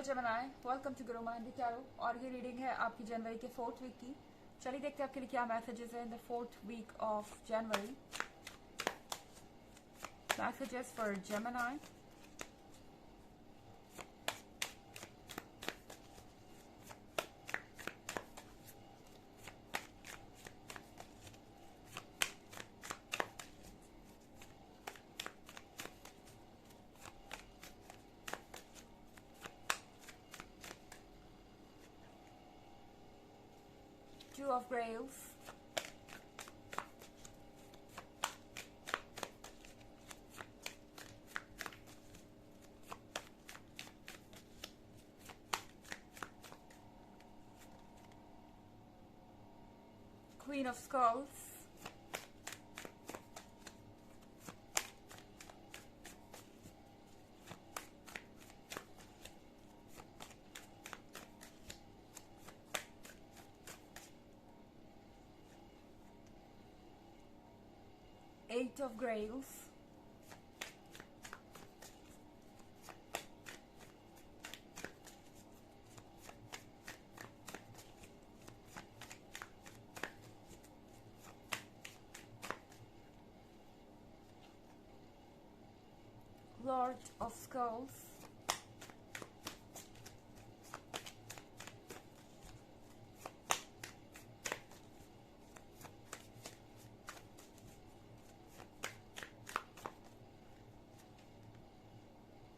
Gemini, welcome to Guru mind tarot. और ये reading है आपकी जनवरी के 4th वीक की। चलिए देखते हैं आपके लिए क्या मैसेजेस हैं in the 4th week of January. Messages for Gemini. Two of Grails, Queen of Skulls, Eight of Grails, Lord of Skulls,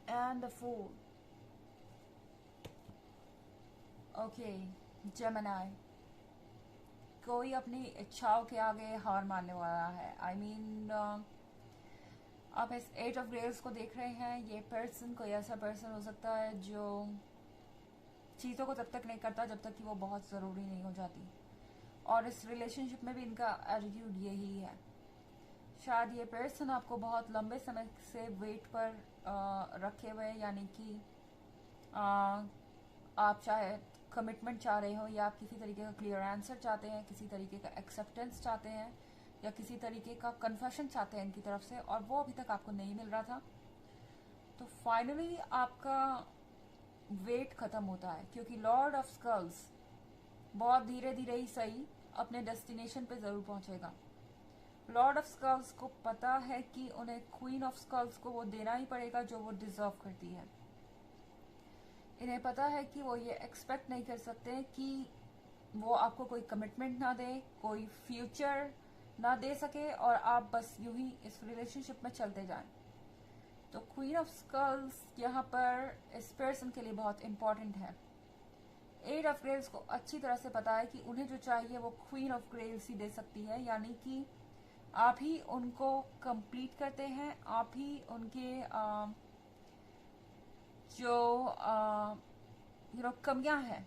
and the Fool. Okay Gemini, कोई अपनी इच्छाओं के आगे हार मानने वाला है। आई मीन आप इस 8 ऑफ ग्रेव्स को देख रहे हैं। ये पर्सन कोई ऐसा पर्सन हो सकता है जो चीज़ों को तब तक नहीं करता जब तक कि वो बहुत ज़रूरी नहीं हो जाती। और इस रिलेशनशिप में भी इनका एटीट्यूड यही है। शायद ये पर्सन आपको बहुत लंबे समय से वेट पर रखे हुए, यानी कि आप चाहे कमिटमेंट चाह रहे हो, या आप किसी तरीके का क्लियर आंसर चाहते हैं, किसी तरीके का एक्सेप्टेंस चाहते हैं, या किसी तरीके का कन्फेशन चाहते हैं इनकी तरफ से, और वो अभी तक आपको नहीं मिल रहा था। तो फाइनली आपका वेट खत्म होता है, क्योंकि लॉर्ड ऑफ स्कल्स बहुत धीरे धीरे ही सही अपने डेस्टिनेशन पे जरूर पहुंचेगा। लॉर्ड ऑफ स्कल्स को पता है कि उन्हें क्वीन ऑफ स्कल्स को वो देना ही पड़ेगा जो वो डिजर्व करती है। इन्हें पता है कि वो ये एक्सपेक्ट नहीं कर सकते कि वो आपको कोई कमिटमेंट ना दे, कोई फ्यूचर ना दे सके, और आप बस यूं ही इस रिलेशनशिप में चलते जाएं। तो क्वीन ऑफ स्कल्स यहाँ पर इस पर्सन के लिए बहुत इंपॉर्टेंट है। 8 ऑफ ग्रेव्स को अच्छी तरह से पता है कि उन्हें जो चाहिए वो क्वीन ऑफ ग्रेव्स ही दे सकती है, यानी कि आप ही उनको कंप्लीट करते हैं, आप ही उनके जो कमियां हैं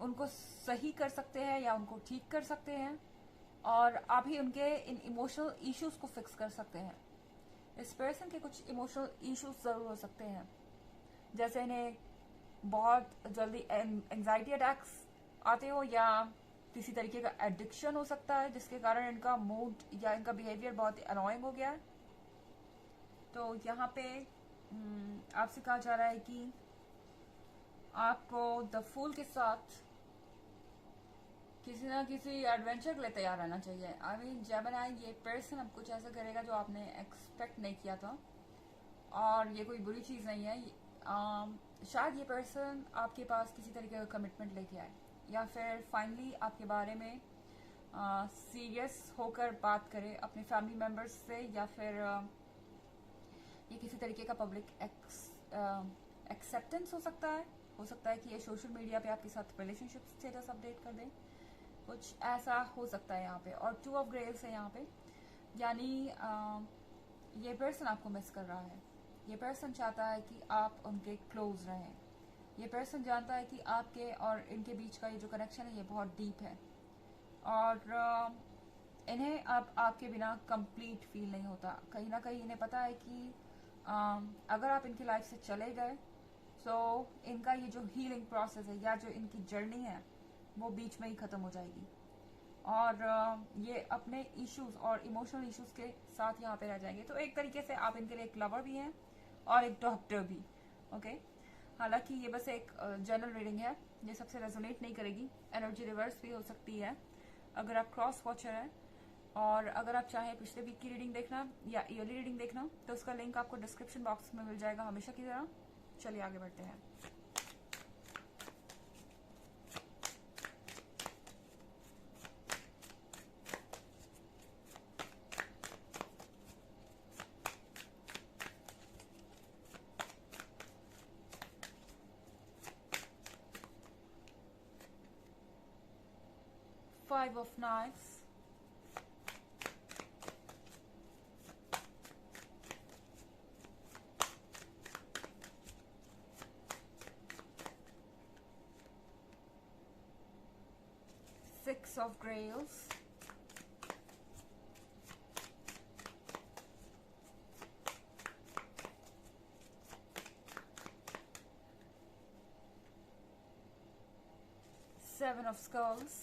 उनको सही कर सकते हैं या उनको ठीक कर सकते हैं, और आप ही उनके इन इमोशनल इश्यूज को फिक्स कर सकते हैं। इस पर्सन के कुछ इमोशनल इश्यूज जरूर हो सकते हैं, जैसे इन्हें बहुत जल्दी एंजाइटी अटैक्स आते हो, या किसी तरीके का एडिक्शन हो सकता है जिसके कारण इनका मूड या इनका बिहेवियर बहुत अनोइंग हो गया है। तो यहाँ पे आपसे कहा जा रहा है कि आपको द फूल के साथ किसी ना किसी एडवेंचर के लिए तैयार रहना चाहिए। आई मीन जेमिनी, ये पर्सन अब कुछ ऐसा करेगा जो आपने एक्सपेक्ट नहीं किया था, और ये कोई बुरी चीज़ नहीं है। शायद ये पर्सन आपके पास किसी तरीके का कमिटमेंट लेके आए, या फिर फाइनली आपके बारे में सीरियस होकर बात करे अपने फैमिली मेम्बर्स से, या फिर ये किसी तरीके का पब्लिक एक्सेप्टेंस हो सकता है कि ये सोशल मीडिया पे आपके साथ रिलेशनशिप स्टेटस अपडेट कर दें, कुछ ऐसा हो सकता है यहाँ पे। और 2 ऑफ ग्रेव्स है यहाँ पे, यानी ये पर्सन आपको मिस कर रहा है। ये पर्सन चाहता है कि आप उनके क्लोज रहें। ये पर्सन जानता है कि आपके और इनके बीच का ये जो कनेक्शन है ये बहुत डीप है, और इन्हें अब आपके बिना कंप्लीट फील नहीं होता। कहीं ना कहीं इन्हें पता है कि अगर आप इनकी लाइफ से चले गए तो इनका ये जो हीलिंग प्रोसेस है, या जो इनकी जर्नी है, वो बीच में ही खत्म हो जाएगी, और ये अपने इश्यूज और इमोशनल इश्यूज के साथ यहाँ पे रह जाएंगे। तो एक तरीके से आप इनके लिए एक लवर भी हैं और एक डॉक्टर भी। ओके, हालांकि ये बस एक जनरल रीडिंग है, ये सबसे रेजोनेट नहीं करेगी। एनर्जी रिवर्स भी हो सकती है अगर आप क्रॉस वॉचर हैं। और अगर आप चाहें पिछले वीक की रीडिंग देखना या ईयरली रीडिंग देखना तो उसका लिंक आपको डिस्क्रिप्शन बॉक्स में मिल जाएगा हमेशा की तरह। चलिए आगे बढ़ते हैं। Five of Knives, Six of Grails, Seven of Skulls,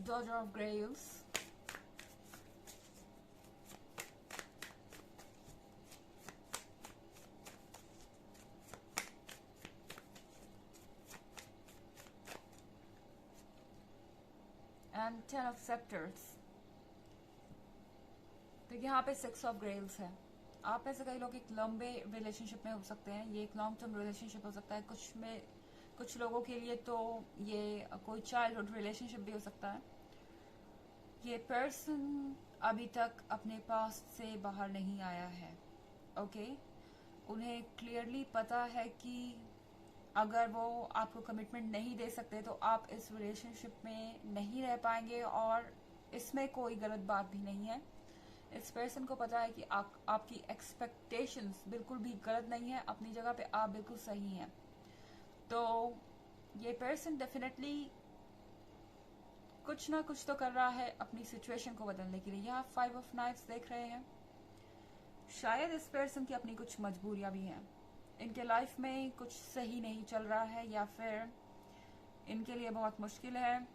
Daughter of Grails, and Ten of Scepters। तो यहाँ पे सिक्स ऑफ ग्रेल्स है। आप में से कई लोग एक लंबे रिलेशनशिप में हो सकते हैं, ये एक लॉन्ग टर्म रिलेशनशिप हो सकता है। कुछ लोगों के लिए तो ये कोई चाइल्डहुड रिलेशनशिप भी हो सकता है। ये पर्सन अभी तक अपने पास्ट से बाहर नहीं आया है। ओके, उन्हें क्लियरली पता है कि अगर वो आपको कमिटमेंट नहीं दे सकते तो आप इस रिलेशनशिप में नहीं रह पाएंगे, और इसमें कोई गलत बात भी नहीं है। इस पर्सन को पता है कि आपकी एक्सपेक्टेशंस बिल्कुल भी गलत नहीं है, अपनी जगह पे आप बिल्कुल सही हैं। तो ये पर्सन डेफिनेटली कुछ ना कुछ तो कर रहा है अपनी सिचुएशन को बदलने के लिए। यहाँ फाइव ऑफ नाइफ्स देख रहे हैं। शायद इस पर्सन की अपनी कुछ मजबूरियां भी हैं, इनके लाइफ में कुछ सही नहीं चल रहा है, या फिर इनके लिए बहुत मुश्किल है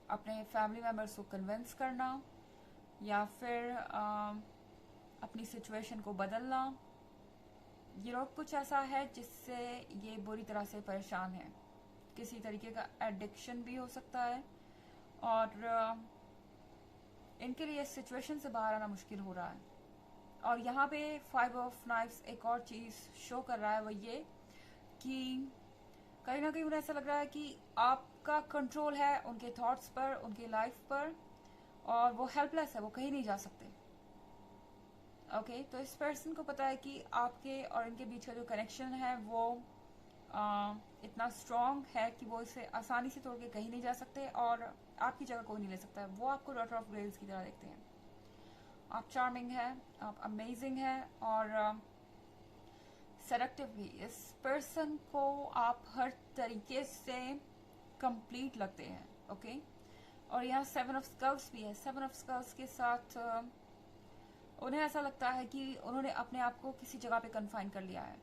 अपने फैमिली मेम्बर्स को कन्विंस करना, या फिर अपनी सिचुएशन को बदलना। ये लोग कुछ ऐसा है जिससे ये बुरी तरह से परेशान है। किसी तरीके का एडिक्शन भी हो सकता है, और इनके लिए इस सिचुएशन से बाहर आना मुश्किल हो रहा है। और यहाँ पे फाइव ऑफ नाइफ्स एक और चीज़ शो कर रहा है, वो ये कि कहीं ना कहीं उन्हें ऐसा लग रहा है कि आपका कंट्रोल है उनके थॉट्स पर, उनकी लाइफ पर, और वो हेल्पलेस है, वो कहीं नहीं जा सकते। ओके, तो इस पर्सन को पता है कि आपके और इनके बीच का जो कनेक्शन है वो इतना स्ट्रॉन्ग है कि वो इसे आसानी से तोड़ के कहीं नहीं जा सकते, और आपकी जगह कोई नहीं ले सकता है। वो आपको डॉटर ऑफ ग्रेल्स की तरह देखते हैं। आप चार्मिंग है, आप अमेजिंग है, और सेडक्टिव भी। इस पर्सन को आप हर तरीके से कंप्लीट लगते हैं। ओके, और यहाँ सेवन ऑफ स्कल्स भी है। सेवन ऑफ स्कल्स के साथ उन्हें ऐसा लगता है कि उन्होंने अपने आप को किसी जगह पे कन्फाइन कर लिया है।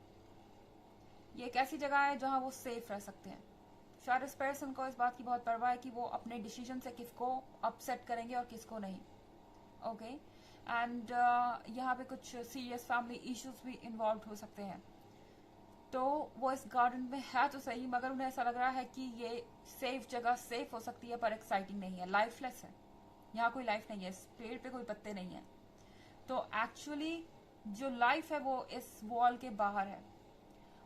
ये एक ऐसी जगह है जहां वो सेफ रह सकते हैं। शायद इस पर्सन को इस बात की बहुत परवाह है कि वो अपने डिसीजन से किसको अपसेट करेंगे और किसको नहीं। ओके, एंड यहाँ पे कुछ सीरियस फैमिली इश्यूज भी इन्वॉल्व हो सकते हैं। तो वो इस गार्डन में है तो सही, मगर उन्हें ऐसा लग रहा है कि ये सेफ जगह सेफ हो सकती है पर एक्साइटिंग नहीं है, लाइफलेस है। यहाँ कोई लाइफ नहीं है, इस पेड़ पे कोई पत्ते नहीं है। तो एक्चुअली जो लाइफ है वो इस वॉल के बाहर है।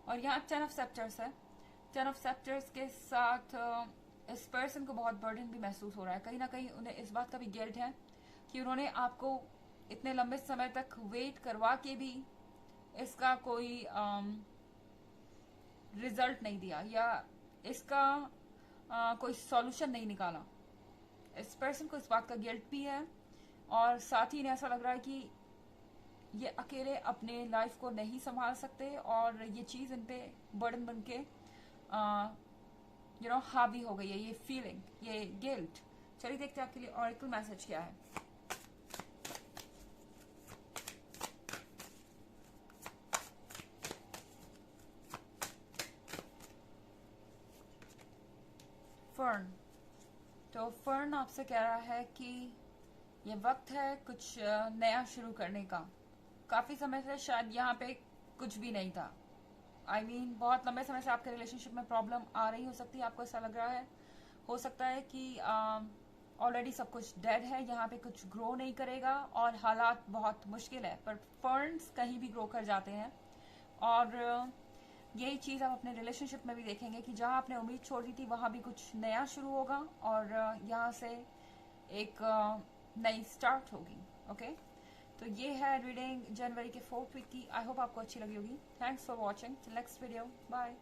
और यहाँ 10 ऑफ सेप्टर्स है। 10 ऑफ सेप्टर्स के साथ इस पर्सन को बहुत बर्डन भी महसूस हो रहा है। कहीं ना कहीं उन्हें इस बात का भी गिल्ट है कि उन्होंने आपको इतने लंबे समय तक वेट करवा के भी इसका कोई रिजल्ट नहीं दिया, या इसका कोई सॉल्यूशन नहीं निकाला। इस पर्सन को इस बात का गिल्ट भी है, और साथ ही इन्हें ऐसा लग रहा है कि ये अकेले अपने लाइफ को नहीं संभाल सकते, और ये चीज़ इन पे बर्डन बन के हावी हो गई है, ये फीलिंग, ये गिल्ट। चलिए देखते हैं आपके लिए ऑरेकल मैसेज क्या है। फर्न, तो फर्न आपसे कह रहा है कि ये वक्त है कुछ नया शुरू करने का। काफ़ी समय से शायद यहाँ पे कुछ भी नहीं था। बहुत लंबे समय से आपके रिलेशनशिप में प्रॉब्लम आ रही हो सकती है, आपको ऐसा लग रहा है। हो सकता है कि ऑलरेडी सब कुछ डेड है, यहाँ पे कुछ ग्रो नहीं करेगा और हालात बहुत मुश्किल है। पर फर्न्स कहीं भी ग्रो कर जाते हैं और यही चीज़ आप अपने रिलेशनशिप में भी देखेंगे कि जहाँ आपने उम्मीद छोड़ दी थी वहाँ भी कुछ नया शुरू होगा और यहाँ से एक नई स्टार्ट होगी। ओके, तो ये है रीडिंग जनवरी के 4th वीक की। आई होप आपको अच्छी लगी होगी। Thanks for watching. Next video, bye.